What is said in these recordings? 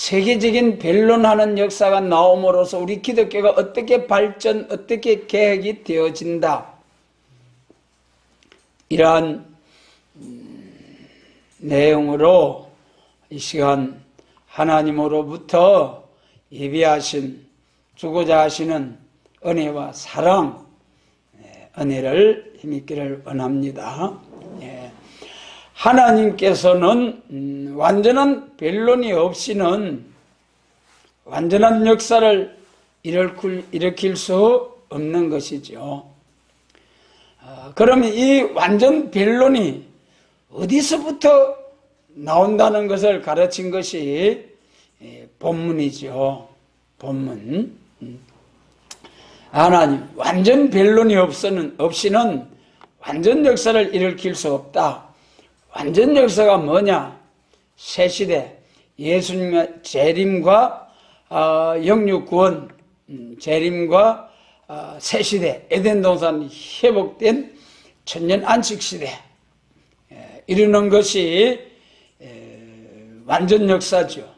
세계적인 변론하는 역사가 나옴으로써 우리 기독교가 어떻게 발전, 어떻게 개혁이 되어진다. 이러한 내용으로 이 시간 하나님으로부터 예비하신 주고자 하시는 은혜와 사랑, 은혜를 힘있기를 원합니다. 하나님께서는 완전한 변론이 없이는 완전한 역사를 일으킬 수 없는 것이죠. 그러면 이 완전 변론이 어디서부터 나온다는 것을 가르친 것이 본문이죠. 본문. 하나님, 완전 변론이 없이는 완전 역사를 일으킬 수 없다. 완전 역사가 뭐냐? 새 시대, 예수님의 재림과 영육 구원, 재림과 새 시대, 에덴 동산 회복된 천년 안식 시대 이루는 것이 완전 역사죠.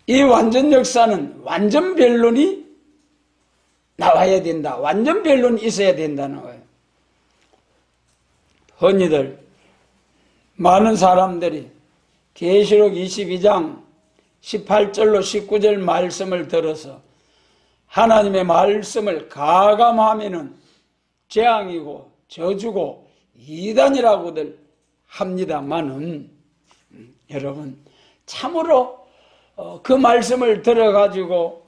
이 완전 역사는 완전 변론이 나와야 된다. 완전 변론이 있어야 된다는 거예요. 흔히들 많은 사람들이 계시록 22장 18절로 19절 말씀을 들어서 하나님의 말씀을 가감하면은 재앙이고 저주고 이단이라고들 합니다만은 여러분 참으로 그 말씀을 들어가지고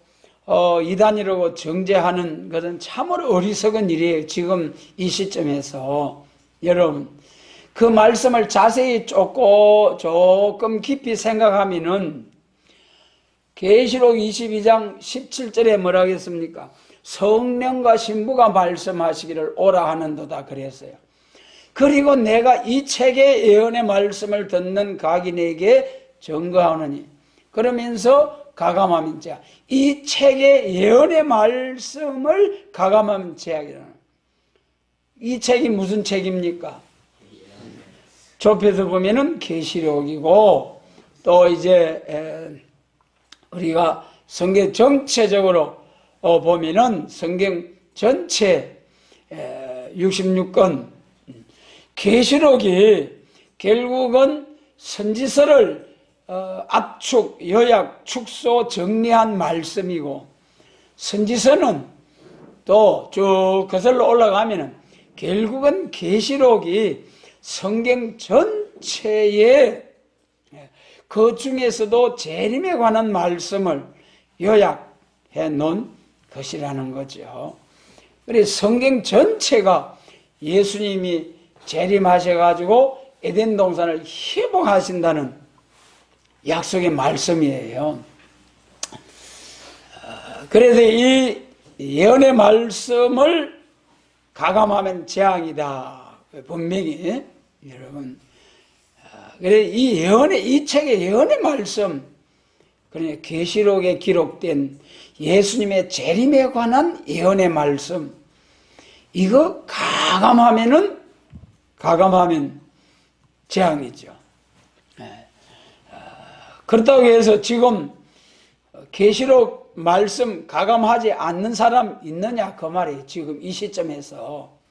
이단이라고 정죄하는 것은 참으로 어리석은 일이에요. 지금 이 시점에서 여러분 그 말씀을 자세히 조금 깊이 생각하면은 계시록 22장 17절에 뭐라 하겠습니까? 성령과 신부가 말씀하시기를 오라 하는도다 그랬어요. 그리고 내가 이 책의 예언의 말씀을 듣는 각인에게 증거하노니 그러면서 가감하면 죄악. 이 책의 예언의 말씀을 가감하면 죄악이라는 거예요. 이 책이 무슨 책입니까? 좁혀서 보면은 계시록이고 또 이제 우리가 성경 전체적으로 보면은 성경 전체 66권 계시록이 결국은 선지서를 압축, 요약, 축소, 정리한 말씀이고 선지서는 또 쭉 거슬러 올라가면은 결국은 계시록이 성경 전체에 그 중에서도 재림에 관한 말씀을 요약해 놓은 것이라는 거죠. 그래서 성경 전체가 예수님이 재림하셔가지고 에덴 동산을 회복하신다는 약속의 말씀이에요. 그래서 이 예언의 말씀을 가감하면 재앙이다. 분명히 여러분 그래 이 책의 예언의 말씀 그러니까 계시록에 기록된 예수님의 재림에 관한 예언의 말씀 이거 가감하면 재앙이죠. 그렇다고 해서 지금 계시록 말씀 가감하지 않는 사람 있느냐 그 말이에요. 지금 이 시점에서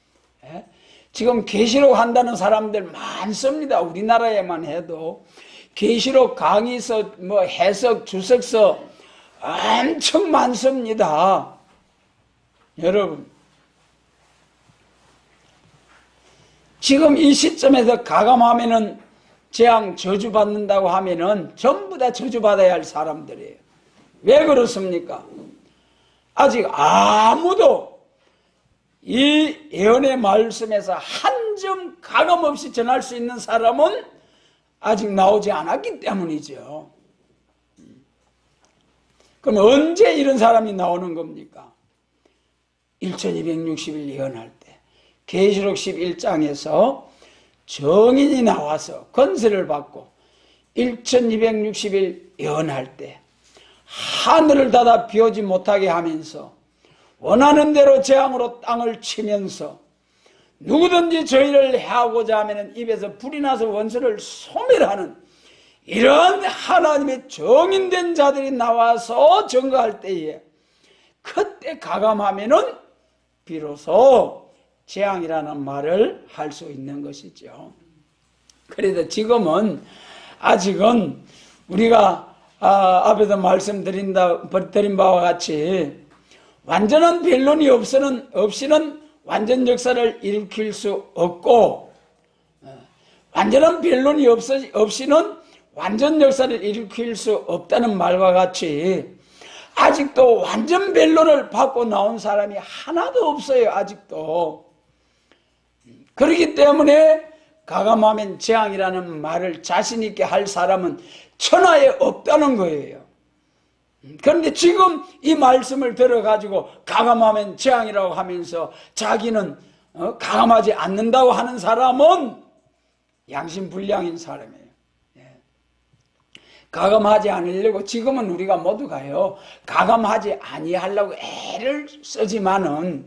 지금 계시록 한다는 사람들 많습니다. 우리나라에만 해도 계시록 강의서, 해석, 주석서 엄청 많습니다. 여러분, 지금 이 시점에서 가감하면은 재앙 저주받는다고 하면은 전부 다 저주받아야 할 사람들이에요. 왜 그렇습니까? 아직 아무도 이 예언의 말씀에서 한 점 가감없이 전할 수 있는 사람은 아직 나오지 않았기 때문이죠. 그럼 언제 이런 사람이 나오는 겁니까? 1260일 예언할 때 계시록 11장에서 정인이 나와서 권세를 받고 1260일 예언할 때 하늘을 닫아 비오지 못하게 하면서 원하는 대로 재앙으로 땅을 치면서 누구든지 저희를 해하고자 하면 입에서 불이 나서 원수를 소멸하는 이런 하나님의 정인된 자들이 나와서 증거할 때에 그때 가감하면은 비로소 재앙이라는 말을 할 수 있는 것이죠. 그래도 지금은 아직은 우리가 앞에서 말씀드린 바와 같이 완전한 변론이 없이는 완전 역사를 일으킬 수 없고, 완전한 변론이 없이는 완전 역사를 일으킬 수 없다는 말과 같이 아직도 완전 변론을 받고 나온 사람이 하나도 없어요. 아직도. 그렇기 때문에 가감하면 재앙이라는 말을 자신 있게 할 사람은 천하에 없다는 거예요. 그런데 지금 이 말씀을 들어가지고 가감하면 재앙이라고 하면서 자기는 가감하지 않는다고 하는 사람은 양심불량인 사람이에요. 가감하지 않으려고 지금은 우리가 모두가요, 가감하지 아니하려고 애를 쓰지만은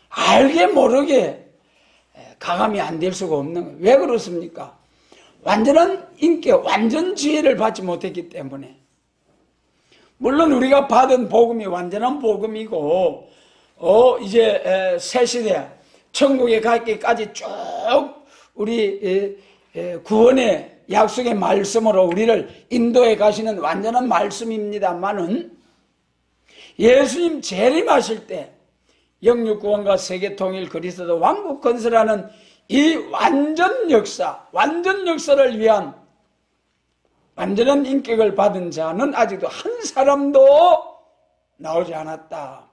알게 모르게 가감이 안 될 수가 없는 거예요. 왜 그렇습니까? 완전한 인격, 완전 지혜를 받지 못했기 때문에. 물론 우리가 받은 복음이 완전한 복음이고, 이제 새 시대 천국에 가기까지 쭉 우리 구원의 약속의 말씀으로 우리를 인도해 가시는 완전한 말씀입니다만은, 예수님 재림하실 때 영육 구원과 세계 통일 그리스도 왕국 건설하는 이 완전 역사를 위한 완전한 인격을 받은 자는 아직도 한 사람도 나오지 않았다.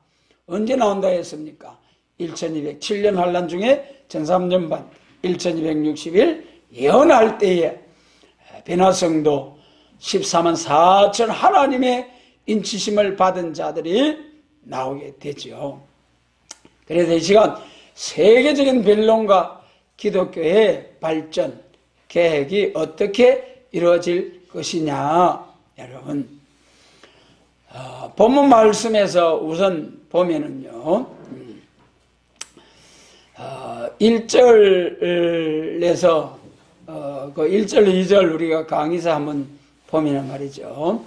언제 나온다 했습니까? 1207년 환란 중에 전3년반 1260일 예언할 때에 변화성도 14만 4천 하나님의 인치심을 받은 자들이 나오게 되죠. 그래서 이 시간 세계적인 변론과 기독교의 발전 계획이 어떻게 이루어질 것이냐, 여러분, 본문 말씀에서 우선 보면은요, 1절에서 그 1절, 2절 우리가 강의서 한번 보면 말이죠,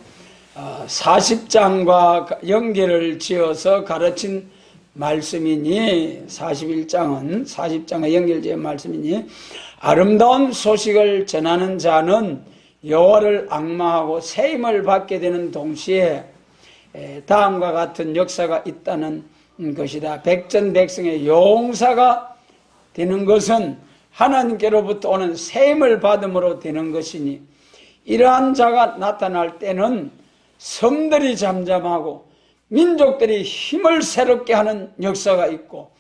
40장과 연계를 지어서 가르친 말씀이니, 41장은 40장과 연결지은 말씀이니, 아름다운 소식을 전하는 자는 여호와를 앙망하고 세임을 받게 되는 동시에 다음과 같은 역사가 있다는 것이다. 백전백승의 용사가 되는 것은 하나님께로부터 오는 세임을 받음으로 되는 것이니, 이러한 자가 나타날 때는 섬들이 잠잠하고 민족들이 힘을 새롭게 하는 역사가 있고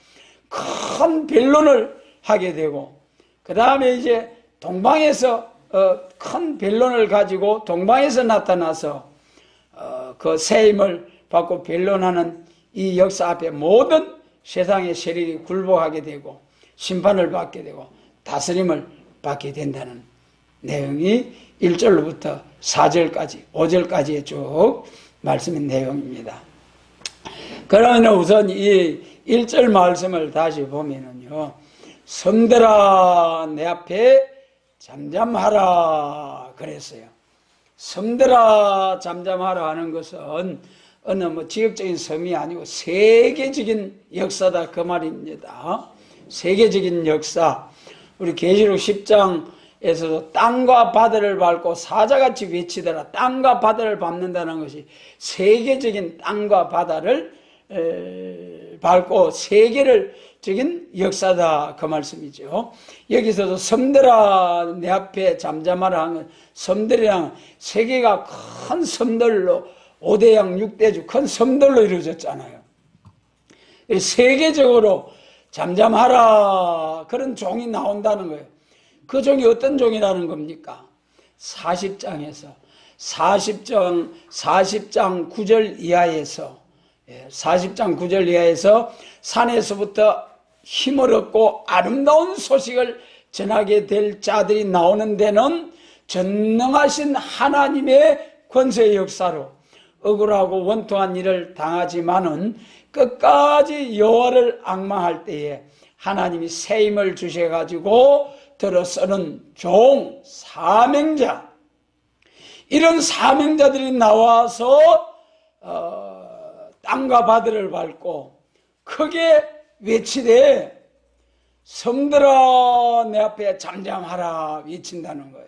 큰 변론을 하게 되고, 그 다음에 이제 동방에서 큰 변론을 가지고 동방에서 나타나서 그 세임을 받고 변론하는 이 역사 앞에 모든 세상의 세력이 굴복하게 되고 심판을 받게 되고 다스림을 받게 된다는 내용이 1절로부터 4절까지 5절까지의 쭉 말씀의 내용입니다. 그러면 우선 이 1절 말씀을 다시 보면은요, 섬들아 내 앞에 잠잠하라 그랬어요. 섬들아 잠잠하라 하는 것은 어느 지역적인 섬이 아니고 세계적인 역사다 그 말입니다. 세계적인 역사. 우리 계시록 10장에서도 땅과 바다를 밟고 사자같이 외치더라. 땅과 바다를 밟는다는 것이 세계적인 땅과 바다를 밟고 세계적인 역사다 그 말씀이죠. 여기서도 섬들아 내 앞에 잠잠하라 하는 섬들이랑 세계가 큰 섬들로 5대양 6대주 큰 섬들로 이루어졌잖아요. 세계적으로 잠잠하라 그런 종이 나온다는 거예요. 그 종이 어떤 종이라는 겁니까? 40장에서 40장 9절 이하에서 40장 9절 이하에서 산에서부터 힘을 얻고 아름다운 소식을 전하게 될 자들이 나오는 데는 전능하신 하나님의 권세의 역사로 억울하고 원통한 일을 당하지만은 끝까지 여호와를 앙망할 때에 하나님이 새 힘을 주셔가지고 들어서는 종, 사명자, 이런 사명자들이 나와서 땅과 바다를 밟고 크게 외치되 섬들아 내 앞에 잠잠하라 외친다는 거예요.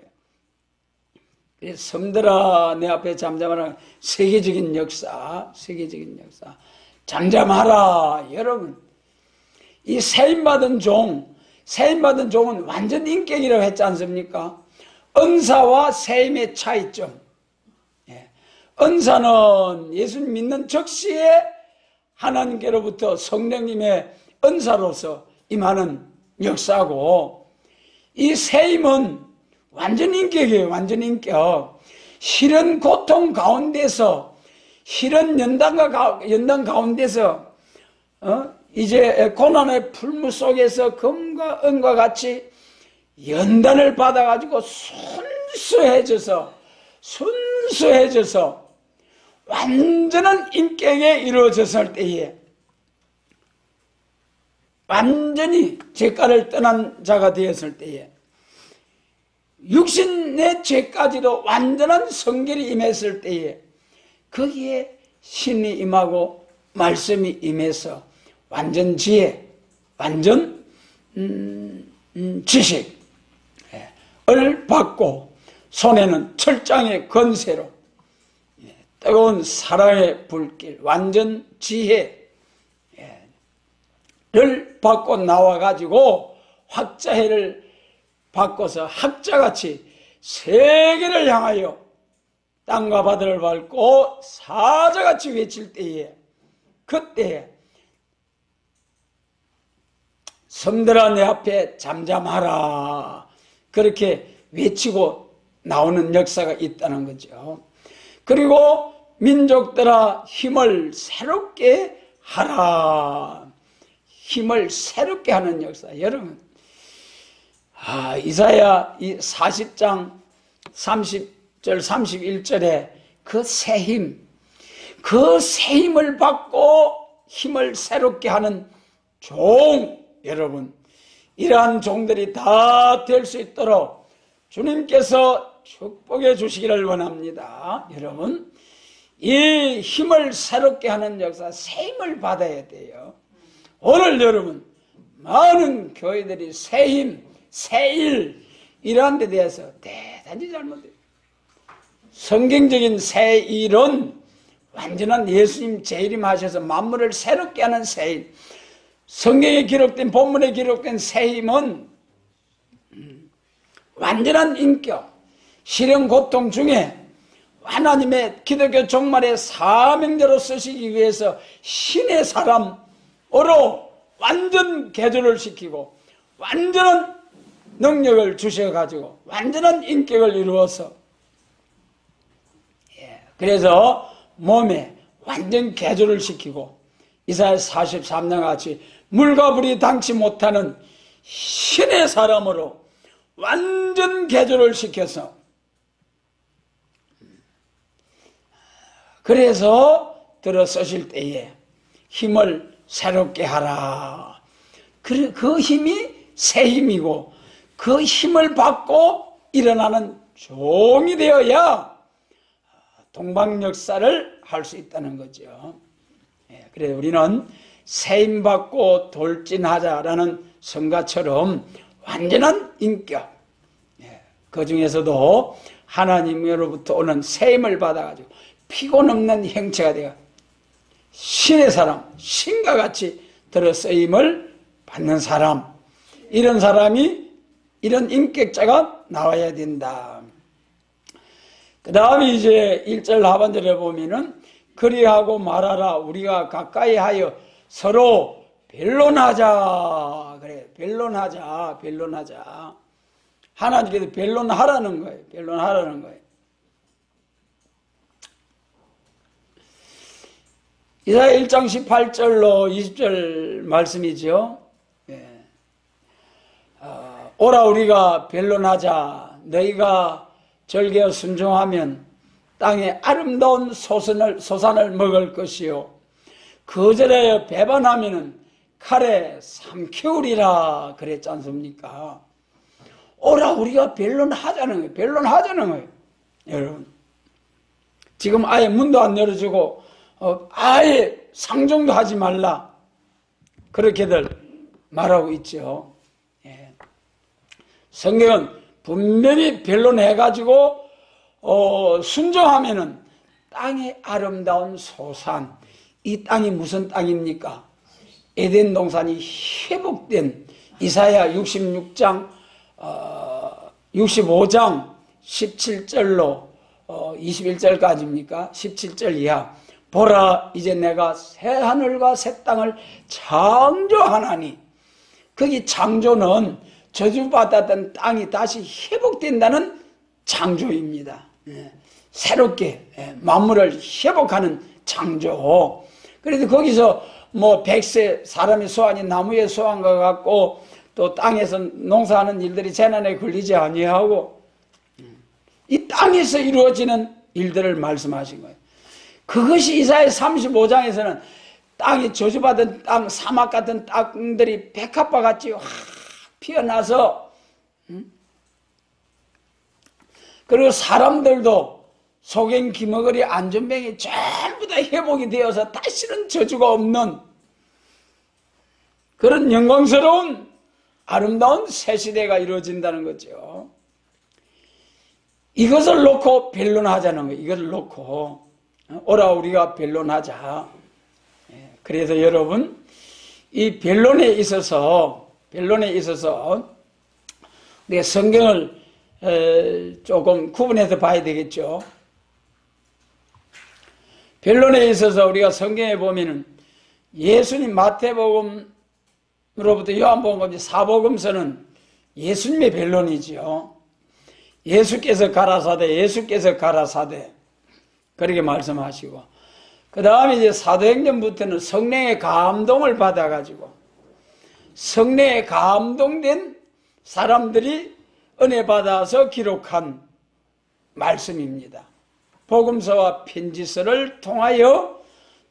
섬들아 내 앞에 잠잠하라. 세계적인 역사, 세계적인 역사. 잠잠하라. 여러분, 이 세임받은 종은 완전 인격이라고 했지 않습니까? 은사와 세임의 차이점. 은사는 예수님 믿는 적시에 하나님께로부터 성령님의 은사로서 임하는 역사고, 이 세임은 완전 인격이에요. 완전 인격. 실은 고통 가운데서, 실은 연단 가운데서 이제 고난의 풀무 속에서 금과 은과 같이 연단을 받아가지고 순수해져서 완전한 인격에 이루어졌을 때에, 완전히 죄가를 떠난 자가 되었을 때에, 육신의 죄까지도 완전한 성결이 임했을 때에, 거기에 신이 임하고 말씀이 임해서 완전 지혜, 완전 지식을 받고, 손에는 철장의 권세로 뜨거운 사랑의 불길, 완전 지혜를 받고 나와가지고 학자해를 바꿔서 학자같이 세계를 향하여 땅과 바다를 밟고 사자같이 외칠 때에, 그때에 섬들아 내 앞에 잠잠하라 그렇게 외치고 나오는 역사가 있다는 거죠. 그리고 민족들아 힘을 새롭게 하라. 힘을 새롭게 하는 역사. 여러분, 이사야 40장 30절 31절에 그 새 힘, 그 새 힘을 받고 힘을 새롭게 하는 종, 여러분, 이러한 종들이 다 될 수 있도록 주님께서 축복해 주시기를 원합니다. 여러분, 이 힘을 새롭게 하는 역사, 새 힘을 받아야 돼요. 오늘 여러분, 많은 교회들이 새 힘, 새 일, 이러한 데 대해서 대단히 잘못해요. 성경적인 새 일은 완전한 예수님 재림 하셔서 만물을 새롭게 하는 새 일. 성경에 기록된, 본문에 기록된 새 힘은 완전한 인격, 시련 고통 중에 하나님의 기독교 종말의 사명자로 쓰시기 위해서 신의 사람으로 완전 개조를 시키고 완전한 능력을 주셔가지고 완전한 인격을 이루어서, 그래서 몸에 완전 개조를 시키고 이사야 43장 같이 물과 불이 당치 못하는 신의 사람으로 완전 개조를 시켜서, 그래서 들어 쓰실 때에 힘을 새롭게 하라. 그 힘이 새 힘이고 그 힘을 받고 일어나는 종이 되어야 동방 역사를 할 수 있다는 거죠. 그래서 우리는 새 힘 받고 돌진하자라는 성가처럼 완전한 인격, 그 중에서도 하나님으로부터 오는 새 힘을 받아가지고 피곤 없는 형체가 되어 신의 사람, 신과 같이 들어 쓰임을 받는 사람, 이런 사람이, 이런 인격자가 나와야 된다. 그 다음에 이제 1절 하반절에 보면은 그리하고 말하라. 우리가 가까이 하여 서로 변론하자. 그래, 변론하자. 하나님께서 변론하라는 거예요. 변론하라는 거예요. 이사야 1장 18절로 20절 말씀이죠. 오라 우리가 변론하자. 너희가 절개어 순종하면 땅에 아름다운 소산을 먹을 것이요 거절하여 배반하면은 칼에 삼키우리라 그랬지 않습니까? 오라 우리가 변론하자는 거예요. 변론하자는 거예요. 여러분, 지금 아예 문도 안 열어주고 아예 상종도 하지 말라, 그렇게들 말하고 있죠. 예. 성경은 분명히 변론해가지고 순종하면은 땅의 아름다운 소산, 이 땅이 무슨 땅입니까? 에덴 동산이 회복된, 이사야 66장 65장 17절로 21절까지입니까? 17절 이하. 보라, 이제 내가 새 하늘과 새 땅을 창조하나니, 거기 창조는 저주받았던 땅이 다시 회복된다는 창조입니다. 새롭게 만물을 회복하는 창조. 그래도 거기서 뭐 백세, 사람의 소환이 나무의 소환과 같고, 또 땅에서 농사하는 일들이 재난에 걸리지 아니하고, 이 땅에서 이루어지는 일들을 말씀하신 거예요. 그것이 이사야 35장에서는 땅이 저주받은 땅, 사막 같은 땅들이 백합화 같이 확 피어나서, 그리고 사람들도 소갱, 기머거리, 안전병이 전부 다 회복이 되어서 다시는 저주가 없는 그런 영광스러운 아름다운 새 시대가 이루어진다는 거죠. 이것을 놓고 변론하자는 거예요. 이것을 놓고 오라 우리가 변론하자. 그래서 여러분, 이 변론에 있어서 우리가 성경을 조금 구분해서 봐야 되겠죠. 변론에 있어서 우리가 성경에 보면은 예수님 마태복음으로부터 요한복음까지 사복음서는 예수님의 변론이지요. 예수께서 가라사대 그렇게 말씀하시고, 그 다음에 이제 사도행전부터는 성령의 감동을 받아가지고 성령에 감동된 사람들이 은혜 받아서 기록한 말씀입니다. 복음서와 편지서를 통하여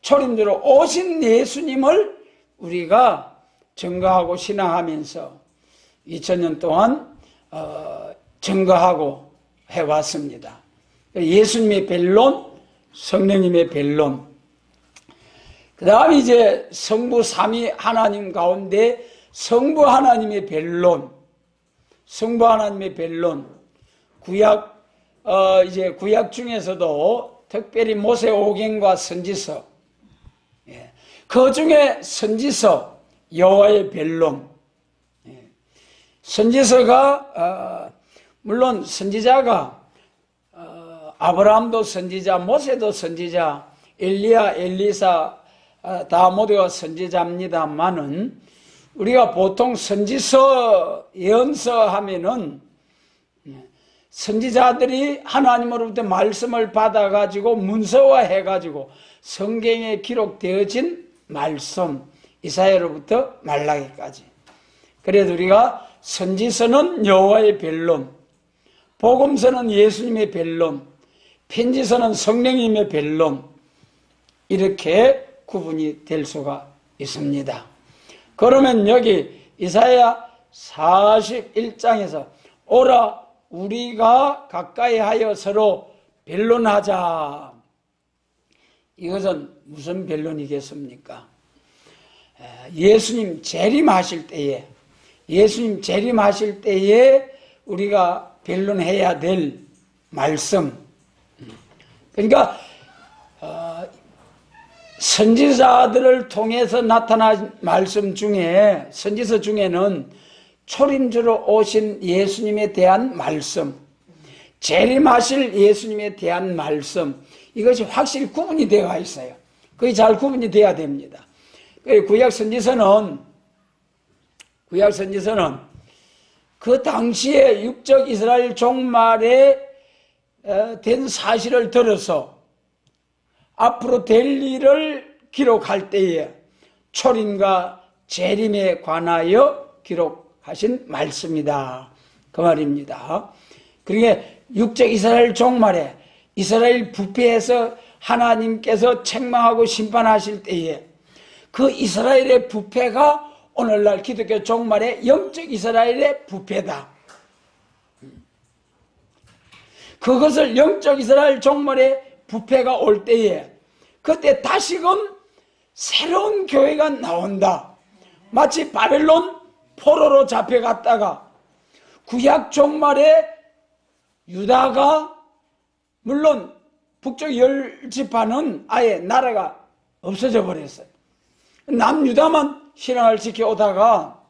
초림주로 오신 예수님을 우리가 증거하고 신앙하면서 2000년 동안 증거하고 해왔습니다. 예수님의 변론, 성령님의 변론. 그 다음에 이제 성부 삼위 하나님 가운데 성부 하나님의 변론, 구약 중에서도 특별히 모세 오경과 선지서, 그 중에 선지서, 여호와의 변론. 선지서가 물론 선지자가 아브라함도 선지자, 모세도 선지자, 엘리야, 엘리사 다 모두가 선지자입니다만은, 우리가 보통 선지서, 예언서 하면은 선지자들이 하나님으로부터 말씀을 받아가지고 문서화해가지고 성경에 기록되어진 말씀, 이사야로부터 말라기까지. 그래서 우리가 선지서는 여호와의 변론, 복음서는 예수님의 변론, 편지서는 성령님의 변론, 이렇게 구분이 될 수가 있습니다. 그러면 여기 이사야 41장에서 오라 우리가 가까이 하여 서로 변론하자. 이것은 무슨 변론이겠습니까? 예수님 재림하실 때에 우리가 변론해야 될 말씀. 그러니까 선지자들을 통해서 나타난 말씀 중에, 선지서 중에는 초림주로 오신 예수님에 대한 말씀, 재림하실 예수님에 대한 말씀, 이것이 확실히 구분이 되어 있어요. 그게 잘 구분이 돼야 됩니다. 구약 선지서는 그 당시에 육적 이스라엘 종말에 된 사실을 들어서 앞으로 될 일을 기록할 때에 초림과 재림에 관하여 기록하신 말씀이다, 그 말입니다. 그러니까 육적 이스라엘 종말에 이스라엘 부패해서 하나님께서 책망하고 심판하실 때에 그 이스라엘의 부패가 오늘날 기독교 종말의 영적 이스라엘의 부패다. 그것을 영적 이스라엘 종말의 부패가 올 때에 그때 다시금 새로운 교회가 나온다. 마치 바벨론 포로로 잡혀갔다가 구약 종말에 유다가 물론 북쪽 10지파는 아예 나라가 없어져 버렸어요. 남유다만 신앙을 지켜오다가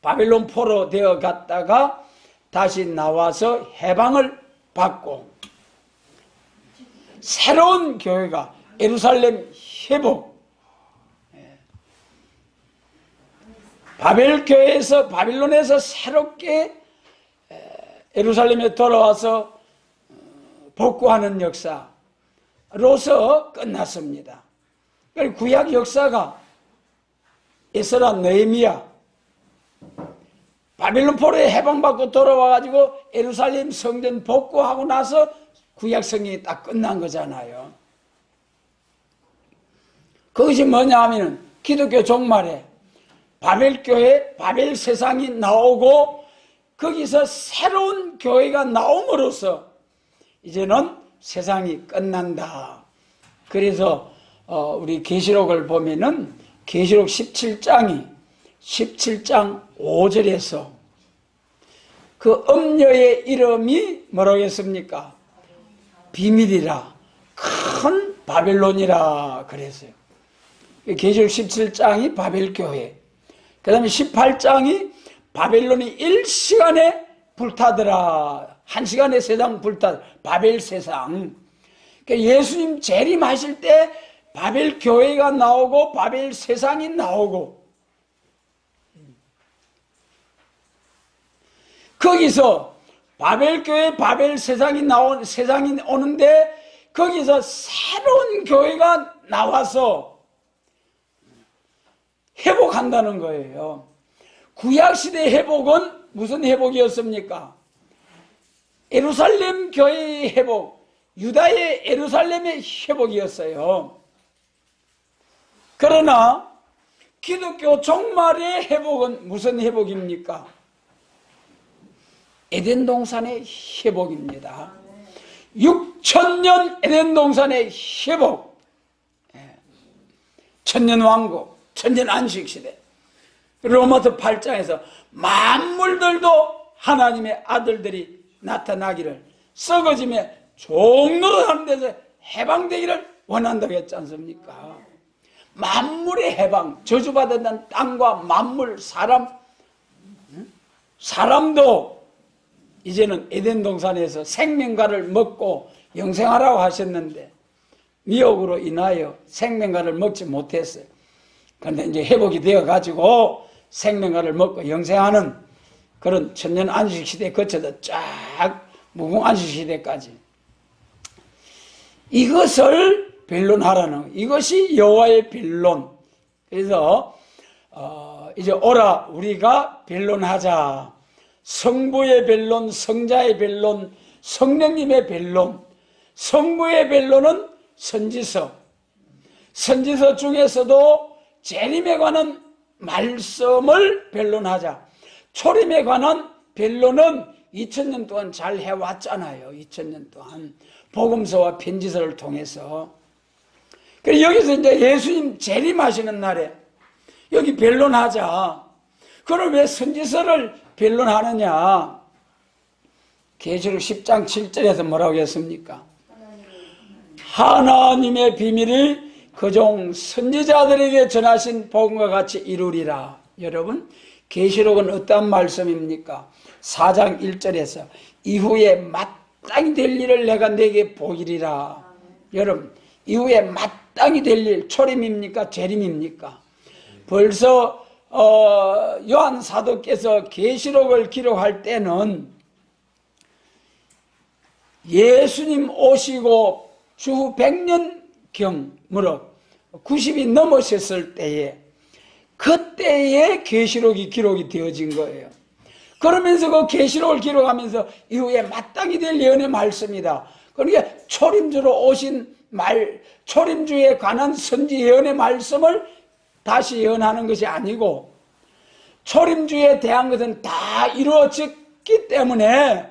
바벨론 포로 되어 갔다가 다시 나와서 해방을 받고 새로운 교회가 예루살렘 회복, 바벨론에서 새롭게 예루살렘에 돌아와서 복구하는 역사로서 끝났습니다. 구약 역사가 에스라, 느헤미야 바벨론 포로에 해방받고 돌아와가지고 예루살렘 성전 복구하고 나서 구약 성경이 딱 끝난 거잖아요. 그것이 뭐냐 하면은 기독교 종말에 바벨교회, 바벨 세상이 나오고 거기서 새로운 교회가 나옴으로써 이제는 세상이 끝난다. 그래서 우리 계시록을 보면은 계시록 17장 5절에서 그 음녀의 이름이 뭐라고 했습니까? 비밀이라 큰 바벨론이라 그랬어요. 계시록 17장이 바벨교회, 그 다음에 18장이 바벨론이 1시간에 불타더라. 1시간에 세상 불타, 바벨 세상. 그러니까 예수님 재림하실 때 바벨 교회가 나오고 바벨 세상이 나오고 거기서 바벨 교회, 바벨 세상이 오는데 거기서 새로운 교회가 나와서 회복한다는 거예요. 구약시대 회복은 무슨 회복이었습니까? 예루살렘 교회의 회복, 유다의 예루살렘의 회복이었어요. 그러나 기독교 종말의 회복은 무슨 회복입니까? 에덴 동산의 회복입니다. 6,000년 에덴 동산의 회복, 천년왕국, 천년안식시대. 로마서 8장에서 만물들도 하나님의 아들들이 나타나기를 썩어짐에 종노릇하는 데서 해방되기를 원한다고 했지 않습니까? 만물의 해방, 저주받았던 땅과 만물, 사람도 이제는 에덴 동산에서 생명과를 먹고 영생하라고 하셨는데 미혹으로 인하여 생명과를 먹지 못했어요. 그런데 이제 회복이 되어가지고 생명과를 먹고 영생하는 그런 천년 안식시대에 거쳐서 쫙 무궁안식시대까지 이것을 변론하라는, 이것이 여호와의 변론. 그래서 이제 오라 우리가 변론하자. 성부의 변론, 성자의 변론, 성령님의 변론. 성부의 변론은 선지서. 선지서 중에서도 재림에 관한 말씀을 변론하자. 초림에 관한 변론은 2000년 동안 잘 해왔잖아요. 2000년 동안 복음서와 편지서를 통해서. 그래서 여기서 이제 예수님 재림하시는 날에 여기 변론하자. 그럼 왜 선지서를 변론하느냐? 계시록 10장 7절에서 뭐라고 했습니까? 하나님의 비밀이 그종 선지자들에게 전하신 복음과 같이 이루리라. 여러분, 계시록은 어떤 말씀입니까? 4장 1절에서 이후에 마땅히 될 일을 내가 내게 보이리라. 여러분, 이후에 마땅히 될 일, 초림입니까? 재림입니까? 벌써 요한 사도께서 계시록을 기록할 때는 예수님 오시고 주후 100년경으로 90이 넘으셨을 때에 그때의 계시록이 기록이 되어진 거예요. 그러면서 그 계시록을 기록하면서 이후에 마땅히 될 예언의 말씀이다. 그러니까 초림주로 오신 초림주에 관한 선지 예언의 말씀을 다시 예언하는 것이 아니고 초림주에 대한 것은 다 이루어졌기 때문에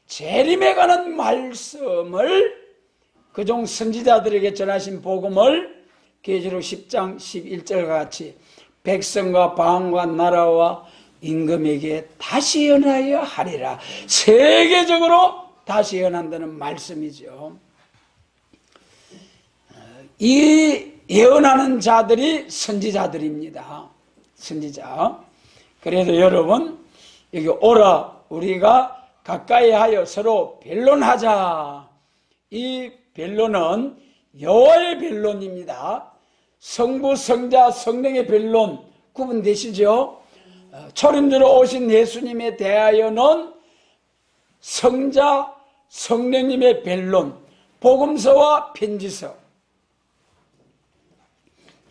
재림에 관한 말씀을 그종 선지자들에게 전하신 복음을 계시록 10장 11절과 같이 백성과 방과 나라와 임금에게 다시 예언하여 하리라. 세계적으로 다시 예언한다는 말씀이죠. 이 예언하는 자들이 선지자들입니다. 선지자. 그래도 여러분 여기 오라 우리가 가까이 하여 서로 변론하자. 이 변론은 여호와의 변론입니다. 성부, 성자, 성령의 변론 구분되시죠? 초림주로 오신 예수님에 대하여는 성자, 성령님의 변론, 복음서와 편지서,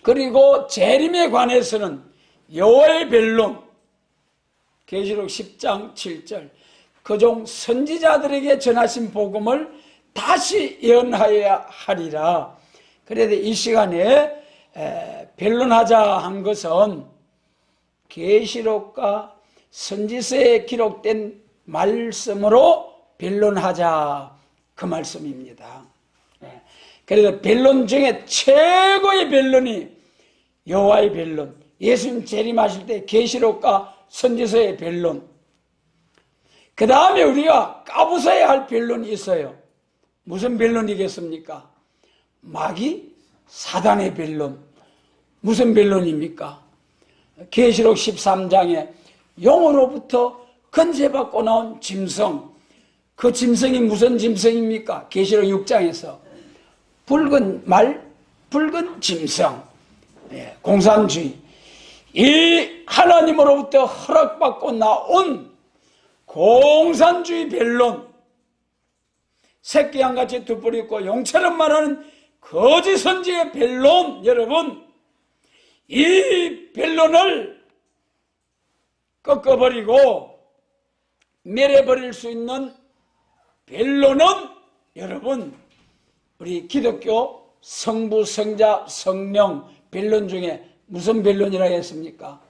그리고 재림에 관해서는 여호와의 변론, 계시록 10장 7절 그종 선지자들에게 전하신 복음을 다시 예언하여야 하리라. 그래도 이 시간에 변론하자 한 것은 계시록과 선지서에 기록된 말씀으로 변론하자 그 말씀입니다. 그래서 변론 중에 최고의 변론이 여호와의 변론, 예수님 재림하실 때 계시록과 선지서의 변론, 그 다음에 우리가 까부숴야 할 변론이 있어요. 무슨 변론이겠습니까? 마귀 사단의 변론. 무슨 변론입니까? 계시록 13장에 용으로부터 건세받고 나온 짐승, 그 짐승이 무슨 짐승입니까? 계시록 6장에서 붉은 말, 붉은 짐승, 공산주의. 이 하나님으로부터 허락받고 나온 공산주의 변론, 새끼양같이 두 뿔이 있고 용처럼 말하는 거짓 선지의 변론. 여러분, 이 변론을 꺾어버리고 멸해버릴 수 있는 변론은 여러분 우리 기독교 성부, 성자, 성령 변론 중에 무슨 변론이라고 했습니까?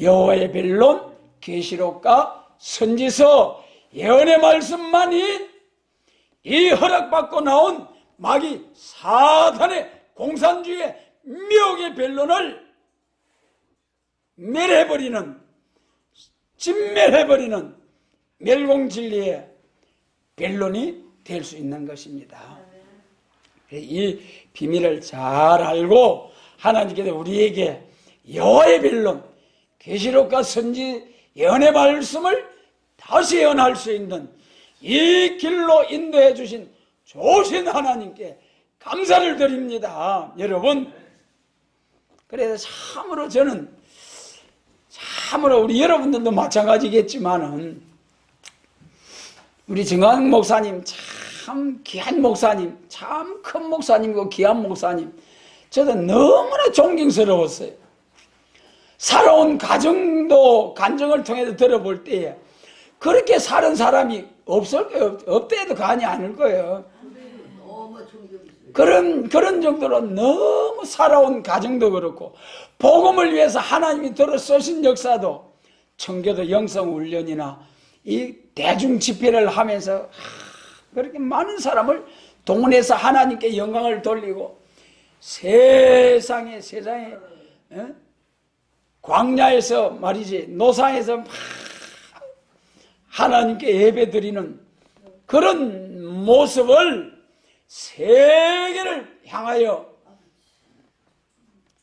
여호와의 변론, 계시록과 선지서, 예언의 말씀만이 이 허락받고 나온 마귀 사탄의 공산주의의 미혹의 변론을 멸해버리는, 진멸해버리는 멸공진리의 변론이 될 수 있는 것입니다. 이 비밀을 잘 알고 하나님께서 우리에게 여호와의 변론, 계시록과 선지, 예언의 말씀을 다시 예언할 수 있는 이 길로 인도해 주신 좋으신 하나님께 감사를 드립니다. 여러분, 그래서 참으로 저는 참으로 우리 여러분들도 마찬가지겠지만은 우리 정광 목사님 참 귀한 목사님, 참 큰 목사님이고 귀한 목사님, 저도 너무나 존경스러웠어요. 살아온 간증을 통해서 들어볼 때에 그렇게 사는 사람이 없다 해도 과언이 아닐 거예요. 그런 정도로 너무 살아온 가정도 그렇고 복음을 위해서 하나님이 들어 쓰신 역사도 청교도 영성훈련이나 이 대중 집회를 하면서 그렇게 많은 사람을 동원해서 하나님께 영광을 돌리고 세상에 광야에서 말이지 노상에서 막 하나님께 예배 드리는 그런 모습을 세계를 향하여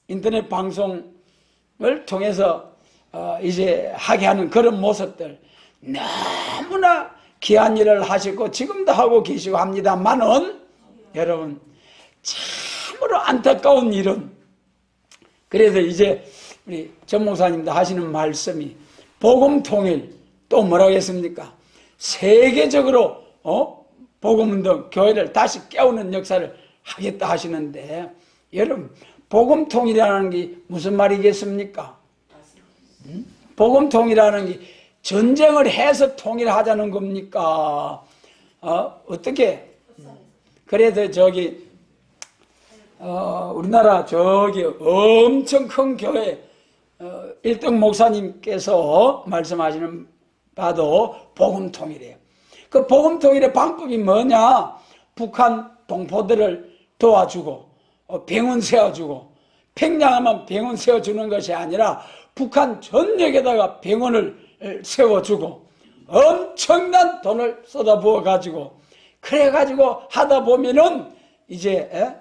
인터넷 방송을 통해서 이제 하게 하는 그런 모습들, 너무나 귀한 일을 하시고 지금도 하고 계시고 합니다만은 여러분 참으로 안타까운 일은, 그래서 이제 우리 전 목사님도 하시는 말씀이 복음 통일, 또 뭐라고 했습니까? 세계적으로 복음운동, 교회를 다시 깨우는 역사를 하겠다 하시는데, 여러분 복음 통일이라는 게 무슨 말이겠습니까? 복음 통일이라는 게 전쟁을 해서 통일하자는 겁니까? 어떻게? 그래서 저기 우리나라 저기 엄청 큰 교회 1등 목사님께서 말씀하시는 바도 복음 통일이에요. 그 복음 통일의 방법이 뭐냐? 북한 동포들을 도와주고 병원 세워주고, 평양하면 병원 세워주는 것이 아니라 북한 전역에다가 병원을 세워주고 엄청난 돈을 쏟아부어 가지고, 그래가지고 하다 보면은 이제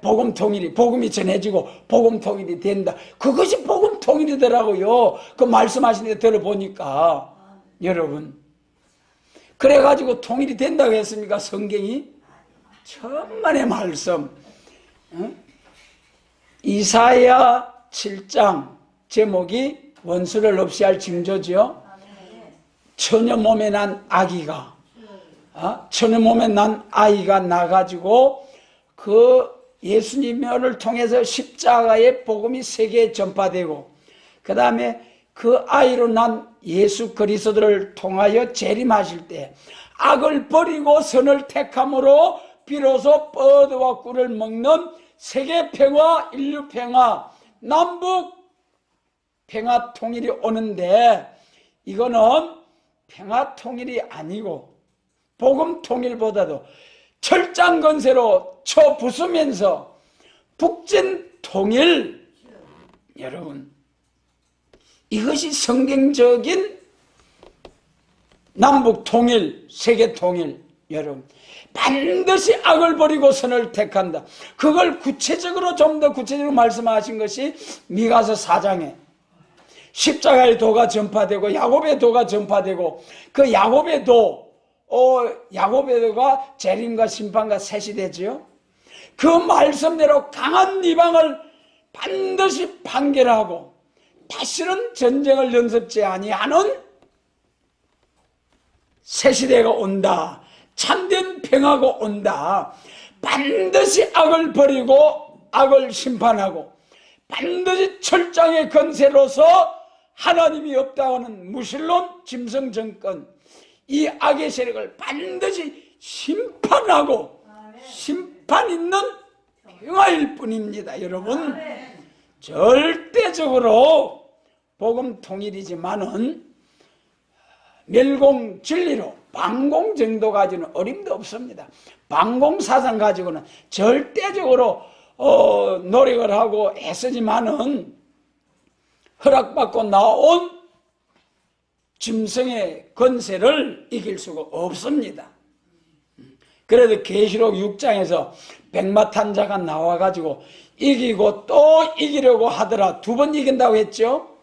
복음 통일이, 복음이 전해지고 복음 통일이 된다. 그것이 복음 통일이더라고요. 그 말씀하신 데 들어보니까. 여러분, 그래가지고 통일이 된다고 했습니까? 성경이 천만의 말씀. 이사야 7장 제목이 원수를 없이 할 징조지요. 처녀 몸에 난 아기가, 처녀 몸에 난 아이가 나가지고 그 예수님을 통해서 십자가의 복음이 세계에 전파되고, 그 다음에 그 아이로 난 예수 그리스도를 통하여 재림하실 때 악을 버리고 선을 택함으로 비로소 뻗어와 꿀을 먹는 세계 평화, 인류 평화, 남북 평화 통일이 오는데, 이거는 평화 통일이 아니고 복음 통일보다도 철장 건세로 쳐 부수면서 북진 통일, 여러분, 이것이 성경적인 남북 통일, 세계 통일. 여러분, 반드시 악을 버리고 선을 택한다. 그걸 구체적으로, 좀 더 구체적으로 말씀하신 것이 미가서 4장에 십자가의 도가 전파되고 야곱의 도가 전파되고, 그 야곱의 도, 야곱의 도가 재림과 심판과 새 시대지요. 그 말씀대로 강한 이방을 반드시 판결하고 다시는 전쟁을 연습지 아니하는 새 시대가 온다. 참된 평화가 온다. 반드시 악을 버리고 악을 심판하고, 반드시 철장의 건세로서 하나님이 없다고 하는 무신론 짐승 정권, 이 악의 세력을 반드시 심판하고 심판 있는 평화일 뿐입니다. 여러분, 절대적으로 복음 통일이지만은 멸공 진리로 반공 정도 가지고는 어림도 없습니다. 반공 사상 가지고는 절대적으로 노력을 하고 애쓰지만은 허락받고 나온 짐승의 권세를 이길 수가 없습니다. 그래도 계시록 6장에서 백마탄자가 나와가지고 이기고 또 이기려고 하더라. 2번 이긴다고 했죠.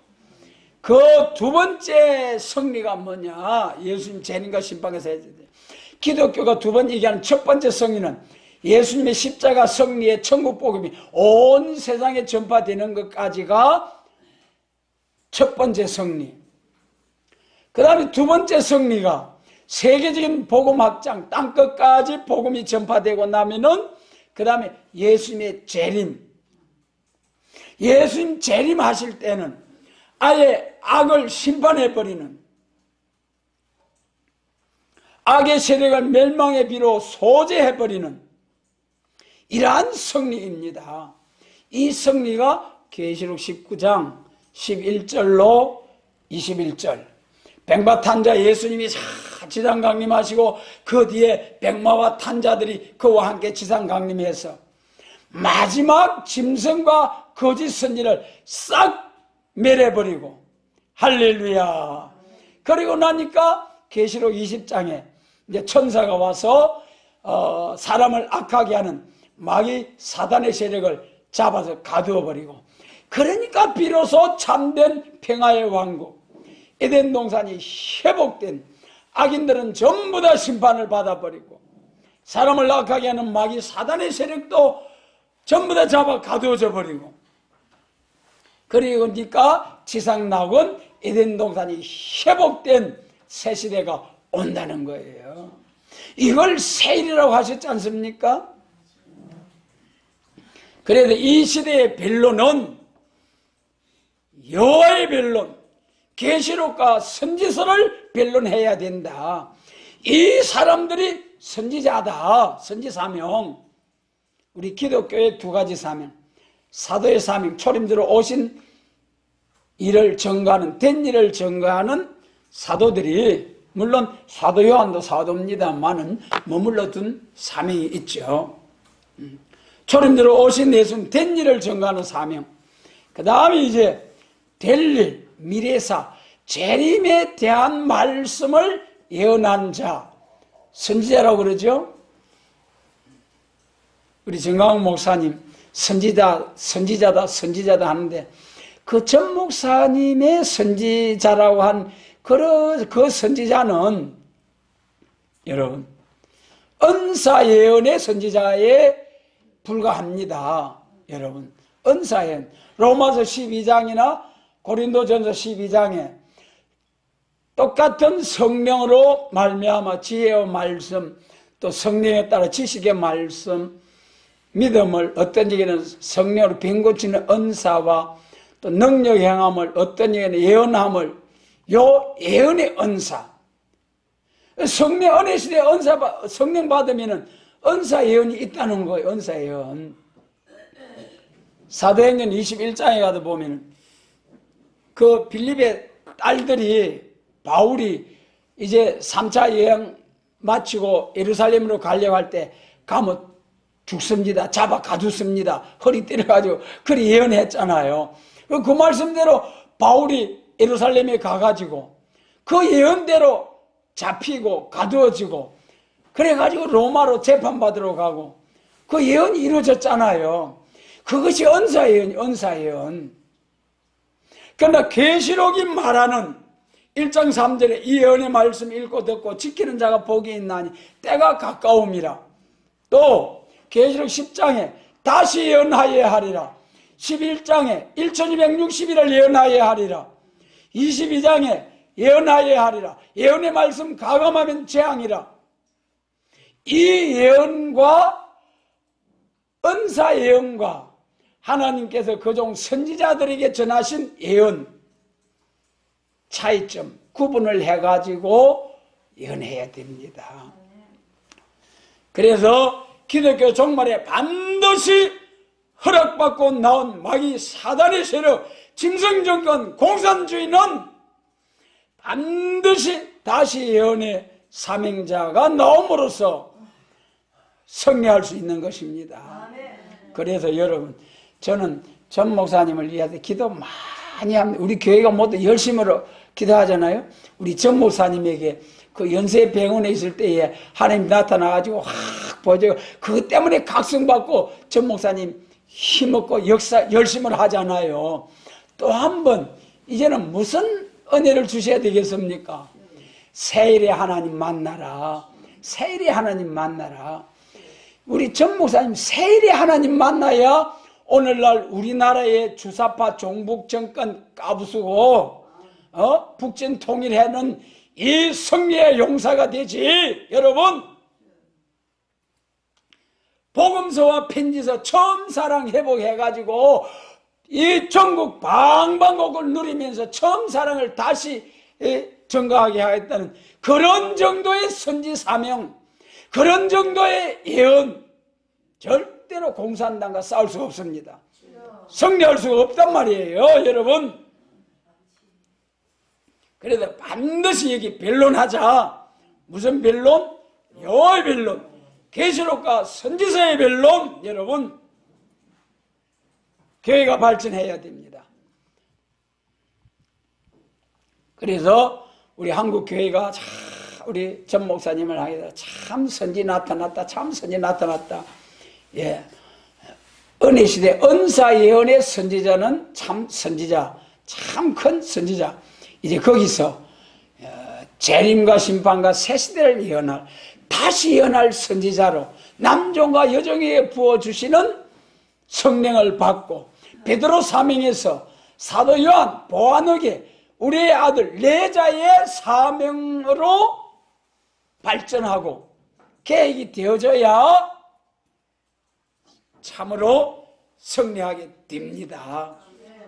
그 2번째 승리가 뭐냐? 예수님 재림과 심판에서 해야 돼. 기독교가 2번 얘기하는 첫 번째 승리는 예수님의 십자가 승리의 천국 복음이 온 세상에 전파되는 것까지가 첫 번째 승리. 그 다음에 2번째 승리가 세계적인 복음 확장, 땅끝까지 복음이 전파되고 나면은 그 다음에 예수님의 재림. 예수님 재림하실 때는 아예 악을 심판해버리는, 악의 세력을 멸망의 비로 소재해버리는 이러한 승리입니다. 이 승리가 계시록 19장 11절로 21절, 백마탄자 예수님이 지상 강림하시고 그 뒤에 백마와 탄자들이 그와 함께 지상 강림해서 마지막 짐승과 거짓 선지를 싹 멸해버리고, 할렐루야. 그리고 나니까 계시록 20장에 이제 천사가 와서 사람을 악하게 하는 마귀 사단의 세력을 잡아서 가두어버리고, 그러니까 비로소 참된 평화의 왕국 에덴 동산이 회복된, 악인들은 전부 다 심판을 받아버리고 사람을 악하게 하는 마귀 사단의 세력도 전부 다 잡아 가두어져 버리고, 그러니까 지상 나온 에덴 동산이 회복된 새 시대가 온다는 거예요. 이걸 세일이라고 하셨지 않습니까? 그래서 이 시대의 변론은 여호와의 변론, 계시록과 선지서를 변론해야 된다. 이 사람들이 선지자다. 선지 사명. 우리 기독교의 2가지 사명, 사도의 사명, 초림대로 오신 일을 증거하는, 된 일을 증거하는 사도들이 물론 사도 요한도 사도입니다만은 머물러 둔 사명이 있죠. 초림대로 오신 예수님 된 일을 전가하는 사명. 그 다음에 이제 될 일, 미래사, 재림에 대한 말씀을 예언한 자, 선지자라고 그러죠. 우리 정강훈 목사님 선지자다 하는데 그 전 목사님의 선지자라고 한 그 선지자는 여러분 은사 예언의 선지자에 불과합니다. 여러분 은사 예언 로마서 12장이나 고린도전서 12장에 똑같은 성령으로 말미암아 지혜의 말씀, 또 성령에 따라 지식의 말씀, 믿음을 어떤 얘기는 성령으로 빈고치는 은사와 또 능력 행함을, 어떤 얘기는 예언함을, 요 예언의 은사, 성령 은혜 시대에 성령 받으면은 은사 예언이 있다는 거예요. 은사 예언. 사도행전 21장에 가도 보면은 그 빌립의 딸들이 바울이 이제 3차 여행 마치고 예루살렘으로 가려고 할 때 가면 죽습니다. 잡아 가두습니다. 허리 때려가지고 그리 예언했잖아요. 그 말씀대로 바울이 예루살렘에 가가지고 그 예언대로 잡히고 가두어지고 그래가지고 로마로 재판받으러 가고 그 예언이 이루어졌잖아요. 그것이 은사 예언이 은사 예언. 그러나 계시록이 말하는 1장 3절에 이 예언의 말씀 읽고 듣고 지키는 자가 복이 있나니 때가 가까움이라. 또 계시록 10장에 다시 예언하여야 하리라. 11장에 1260일을 예언하여야 하리라. 22장에 예언하여야 하리라. 예언의 말씀 가감하면 재앙이라. 이 예언과 은사 예언과 하나님께서 그종 선지자들에게 전하신 예언 차이점 구분을 해가지고 예언해야 됩니다. 그래서 기독교 종말에 반드시 허락받고 나온 마귀 사단의 세력 짐승정권 공산주의는 반드시 다시 예언의 사명자가 나옴으로써 승리할 수 있는 것입니다. 그래서 여러분 저는 전 목사님을 위해서 기도 많이 합니다. 우리 교회가 모두 열심으로 기도하잖아요. 우리 전 목사님에게 그 연세병원에 있을 때에 하나님 나타나가지고 확 보여줘요. 그것 때문에 각성받고 전 목사님 힘없고 열심을 하잖아요. 또 한 번 이제는 무슨 은혜를 주셔야 되겠습니까? 세일의 하나님 만나라. 세일의 하나님 만나라. 우리 전 목사님 세일의 하나님 만나야 오늘날 우리나라의 주사파 종북 정권 까부수고 북진 통일하는 이 승리의 용사가 되지. 여러분 복음서와 편지서 처음 사랑 회복해가지고 이 전국 방방곡을 누리면서 처음 사랑을 다시 증가하게 하겠다는 그런 정도의 선지 사명, 그런 정도의 예언 절대로 공산당과 싸울 수가 없습니다. 승리할 수가 없단 말이에요, 여러분. 그래서 반드시 여기 변론하자. 무슨 변론? 여호와의 변론, 계시록과 선지서의 변론. 여러분 교회가 발전해야 됩니다. 그래서 우리 한국 교회가 우리 전 목사님을 하게 참 선지 나타났다, 참 선지 나타났다. 예, 은혜 시대 은사 예언의 선지자는 참 선지자, 참 큰 선지자. 이제 거기서 재림과 심판과 새 시대를 예언할, 다시 예언할 선지자로 남종과 여종에게 부어주시는 성령을 받고 베드로 사명에서 사도 요한 보아너게 우리의 아들 레자의 사명으로 발전하고 계획이 되어져야 참으로 승리하게 됩니다.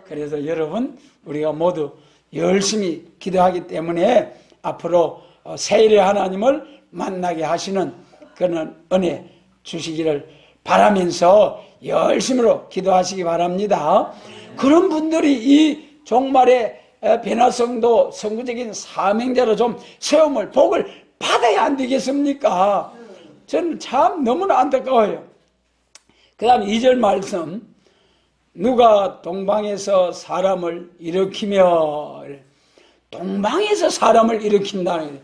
그래서 여러분 우리가 모두 열심히 기도하기 때문에 앞으로 세일의 하나님을 만나게 하시는 그런 은혜 주시기를 바라면서 열심으로 기도하시기 바랍니다. 그런 분들이 이 종말에 변화성도 선구적인 사명자로 좀 세움을 복을 받아야 안 되겠습니까? 저는 참 너무나 안타까워요. 그 다음 2절 말씀, 누가 동방에서 사람을 일으키며, 동방에서 사람을 일으킨다는 거예요.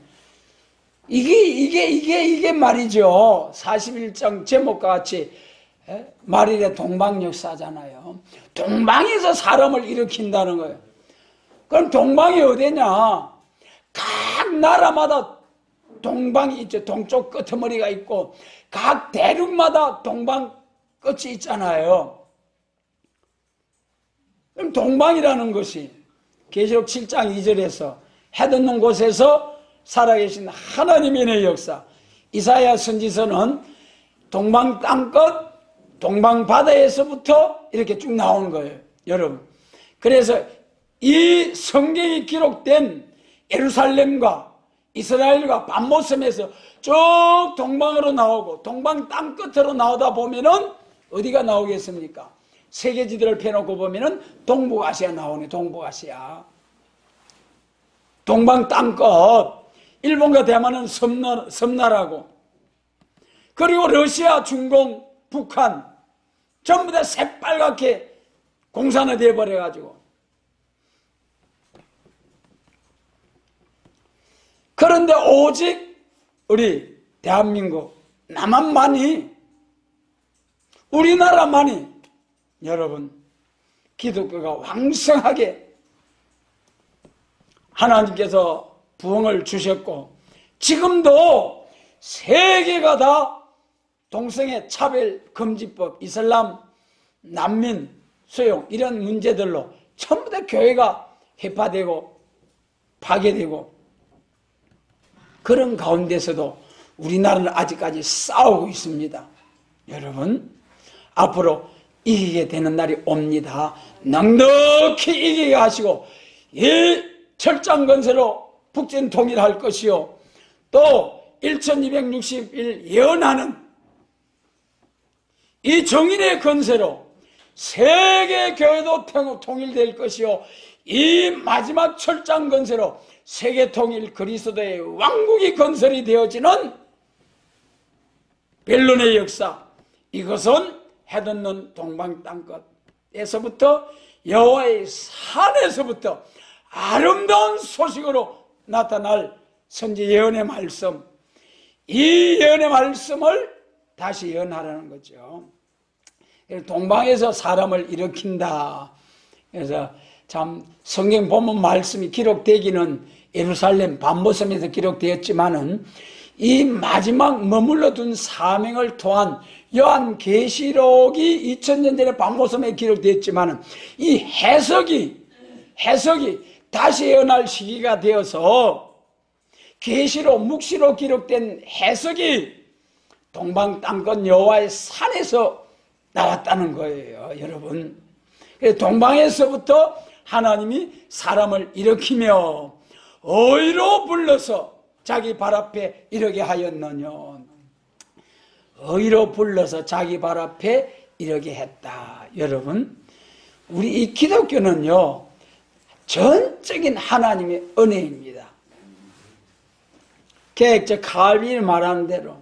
이게 말이죠. 41장 제목과 같이 말일의 동방 역사잖아요. 동방에서 사람을 일으킨다는 거예요. 그럼 동방이 어디냐? 각 나라마다 동방이 있죠. 동쪽 끄트머리가 있고 각 대륙마다 동방 끝이 있잖아요. 그럼 동방이라는 것이 계시록 7장 2절에서 해돋는 곳에서 살아계신 하나님의 역사, 이사야 선지서는 동방 땅끝, 동방 바다에서부터 이렇게 쭉 나오는 거예요, 여러분. 그래서 이 성경이 기록된 예루살렘과 이스라엘과 밤모섬에서 쭉 동방으로 나오고 동방 땅끝으로 나오다 보면은 어디가 나오겠습니까? 세계지도를 펴놓고 보면은 동북아시아 나오네. 동북아시아, 동방 땅끝. 일본과 대만은 섬나라고, 그리고 러시아, 중공, 북한 전부 다 새빨갛게 공산화되어 버려가지고, 그런데 오직 우리 대한민국 남한만이, 우리나라만이 여러분 기독교가 왕성하게 하나님께서 부흥을 주셨고, 지금도 세계가 다 동성애 차별 금지법, 이슬람, 난민 수용 이런 문제들로 전부 다 교회가 해파되고 파괴되고, 그런 가운데서도 우리나라는 아직까지 싸우고 있습니다. 여러분, 앞으로 이기게 되는 날이 옵니다. 넉넉히 이기게 하시고 이 철장 건설로 북진 통일할 것이요, 또 1260일 예언하는 이 정인의 건설로 세계 교회도 통일될 것이요, 이 마지막 철장 건설로 세계 통일 그리스도의 왕국이 건설이 되어지는 벨론의 역사, 이것은 해돋는 동방 땅끝에서부터 여호와의 산에서부터 아름다운 소식으로 나타날 선지 예언의 말씀, 이 예언의 말씀을 다시 예언하라는 거죠. 동방에서 사람을 일으킨다. 그래서 참 성경 본문 말씀이 기록되기는 예루살렘 밤모섬에서 기록되었지만은 이 마지막 머물러 둔 사명을 통한 요한계시록이 2000년 전에 밤모섬에 기록되었지만은 이 해석이 다시 예언할 시기가 되어서 계시록, 묵시로 기록된 해석이 동방 땅끝 여호와의 산에서 나왔다는 거예요, 여러분. 그래서 동방에서부터 하나님이 사람을 일으키며 어이로 불러서 자기 발 앞에 이르게 하였느냐. 어이로 불러서 자기 발 앞에 이르게 했다. 여러분, 우리 이 기독교는요, 전적인 하나님의 은혜입니다. 계획적 칼빈이 말하는 대로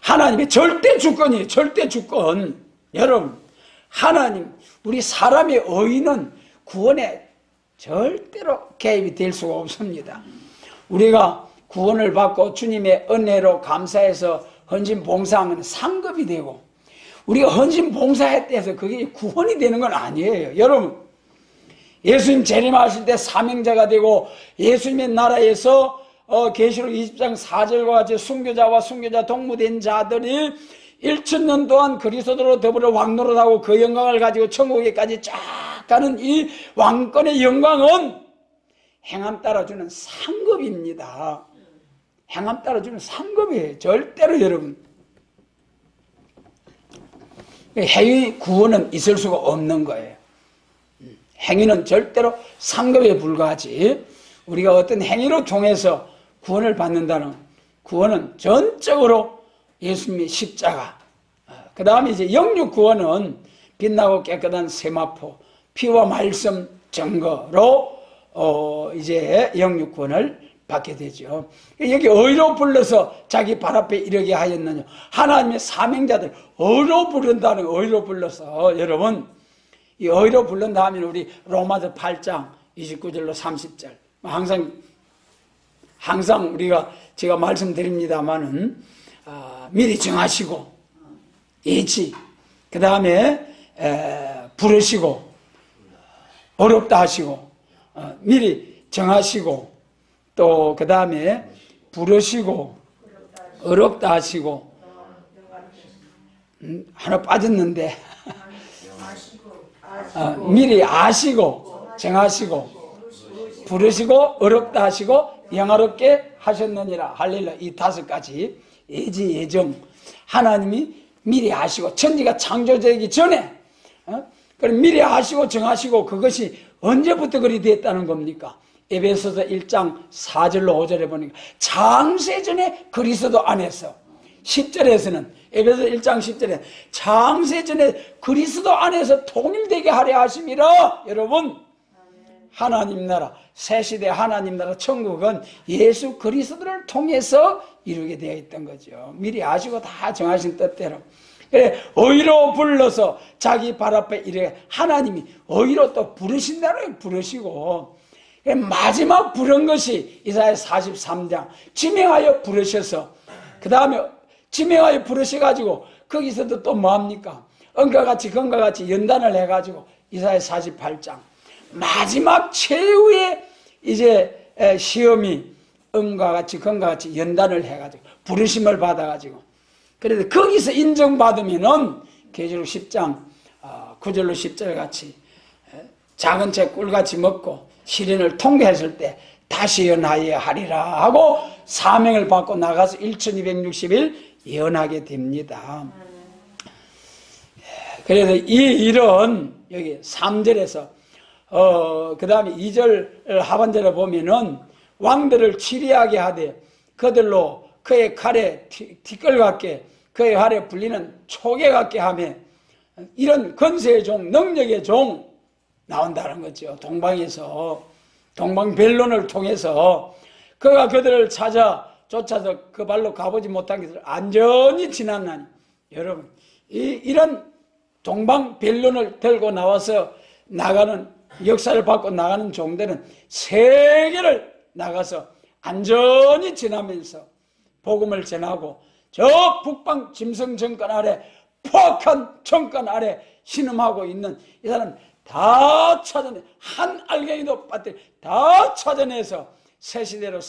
하나님의 절대 주권이에요. 절대 주권. 여러분, 하나님, 우리 사람의 의는 구원에 절대로 개입이 될 수가 없습니다. 우리가 구원을 받고 주님의 은혜로 감사해서 헌신 봉사하면 상급이 되고, 우리가 헌신 봉사했다 해서 그게 구원이 되는 건 아니에요. 여러분, 예수님 재림하실 때 사명자가 되고 예수님의 나라에서 계시록 20장 4절과 같이 순교자와 순교자 동무된 자들이 1000년 동안 그리스도로 더불어 왕노릇하고 그 영광을 가지고 천국에까지 쫙 가는 이 왕권의 영광은 행함 따라주는 상급입니다. 행함 따라주는 상급이에요. 절대로 여러분, 행위 구원은 있을 수가 없는 거예요. 행위는 절대로 상급에 불과하지, 우리가 어떤 행위로 통해서 구원을 받는다는, 구원은 전적으로 예수님의 십자가, 그 다음에 이제 영육 구원은 빛나고 깨끗한 세마포, 피와 말씀 증거로 이제 영육 구원을 받게 되죠. 여기 어디로 불러서 자기 발 앞에 이르게 하였느냐. 하나님의 사명자들 어디로 부른다는 거, 어디로 불러서. 여러분, 이 어디로 부른다 하면 우리 로마서 8장 29절로 30절 항상 우리가 제가 말씀드립니다마는 미리 정하시고 예치, 그 다음에 부르시고 어렵다 하시고 미리 정하시고 또 그 다음에 부르시고 어렵다 하시고 하나 빠졌는데 미리 아시고 정하시고 부르시고 어렵다 하시고 영화롭게 하셨느니라. 할렐루야. 이 5가지 예지 예정 하나님이 미리 아시고 천지가 창조되기 전에 그럼 미리 아시고 정하시고 그것이 언제부터 그리 됐다는 겁니까? 에베소서 1장 4절로 5절에 보니까 창세전에 그리스도 안에서 10절에서는 에베소 1장 10절에 창세전에 그리스도 안에서 통일되게 하려 하심이라. 여러분, 하나님 나라 새시대 하나님 나라 천국은 예수 그리스도를 통해서 이루게 되어 있던 거죠. 미리 아시고 다 정하신 뜻대로. 그래 어디로 불러서 자기 발 앞에 이래 하나님이 어디로 또 부르신다는 부르시고 마지막 부른 것이 이사야 43장 지명하여 부르셔서 그 다음에 지명하여 부르셔가지고 거기서도 또 뭐합니까? 은과 같이 금과 같이 연단을 해가지고 이사야 48장 마지막 최후의 이제 시험이 음과 같이 금과 같이 연단을 해가지고 부르심을 받아가지고 그래서 거기서 인정받으면은 계시록 10장 9절로 10절 같이 작은 책 꿀같이 먹고 시련을 통과했을 때 다시 연하여 하리라 하고 사명을 받고 나가서 1260일 예언하게 됩니다. 그래서 이 일은 여기 3절에서 그 다음에 2절 하반절에 보면은 왕들을 치리하게 하되 그들로 그의 칼에 티끌 같게 그의 칼에 불리는 초계 같게 하며 이런 건세의 종 능력의 종 나온다는 거죠. 동방에서 동방벨론을 통해서 그가 그들을 쫓아서 그 발로 가보지 못한 것을 안전히 지났나니 여러분 이런 동방벨론을 들고 나와서 나가는 역사를 받고 나가는 종들은 세계를 나가서 안전히 지나면서 복음을 전하고 저 북방 짐승 정권 아래 포악한 정권 아래 신음하고 있는 이 사람 다 찾아내 한 알갱이도 빠뜨리 다 찾아내서 새 시대로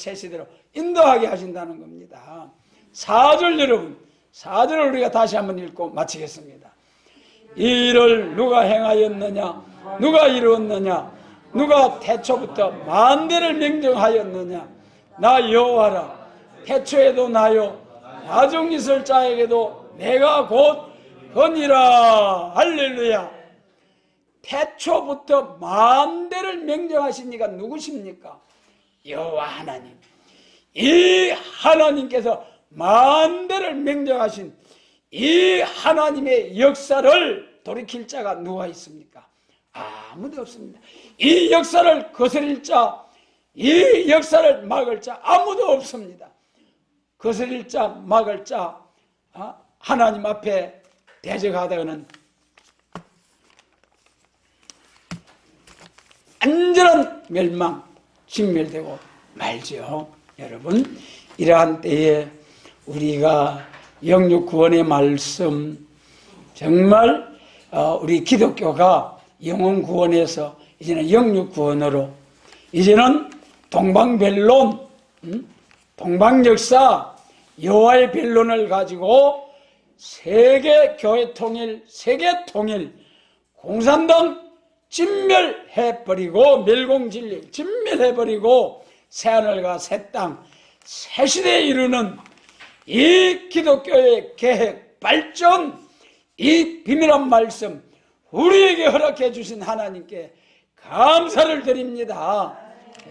인도하게 하신다는 겁니다. 4절 여러분 4절을 우리가 다시 한번 읽고 마치겠습니다. 이 일을 누가 행하였느냐 누가 이루었느냐 누가 태초부터 만대를 명정하였느냐 나 여호와라 태초에도 나요 나중 있을 자에게도 내가 곧 거니라. 할렐루야. 태초부터 만대를 명정하신 이가 누구십니까? 여호와 하나님. 이 하나님께서 만대를 명정하신 이 하나님의 역사를 돌이킬 자가 누가 있습니까? 아무도 없습니다. 이 역사를 거스릴 자, 이 역사를 막을 자 아무도 없습니다. 거스릴 자, 막을 자 하나님 앞에 대적하다가는 완전한 멸망, 진멸되고 말죠. 여러분, 이러한 때에 우리가 영육 구원의 말씀 정말 우리 기독교가 영혼 구원에서 이제는 영육 구원으로 이제는 동방변론, 동방역사, 여호와의 변론을 가지고 세계 교회 통일, 세계 통일, 공산당 진멸해버리고 멸공진리 진멸해버리고 새하늘과 새 땅, 새 시대에 이루는 이 기독교의 계획, 발전, 이 비밀한 말씀 우리에게 허락해 주신 하나님께 감사를 드립니다.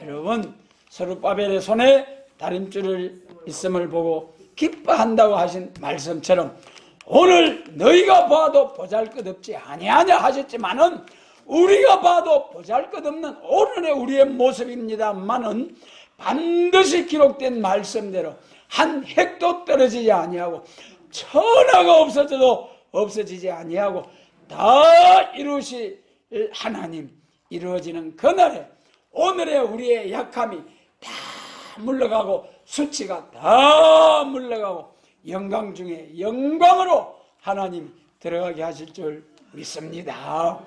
여러분, 스룹바벨의 손에 다림줄을 있음을 보고 기뻐한다고 하신 말씀처럼 오늘 너희가 봐도 보잘것없지 아니하냐 하셨지만은 우리가 봐도 보잘것없는 오늘의 우리의 모습입니다만은 반드시 기록된 말씀대로 한 획도 떨어지지 아니하고 천하가 없어져도 없어지지 아니하고 다 이루실 하나님, 이루어지는 그날에 오늘의 우리의 약함이 다 물러가고 수치가 다 물러가고 영광 중에 영광으로 하나님 들어가게 하실 줄 믿습니다.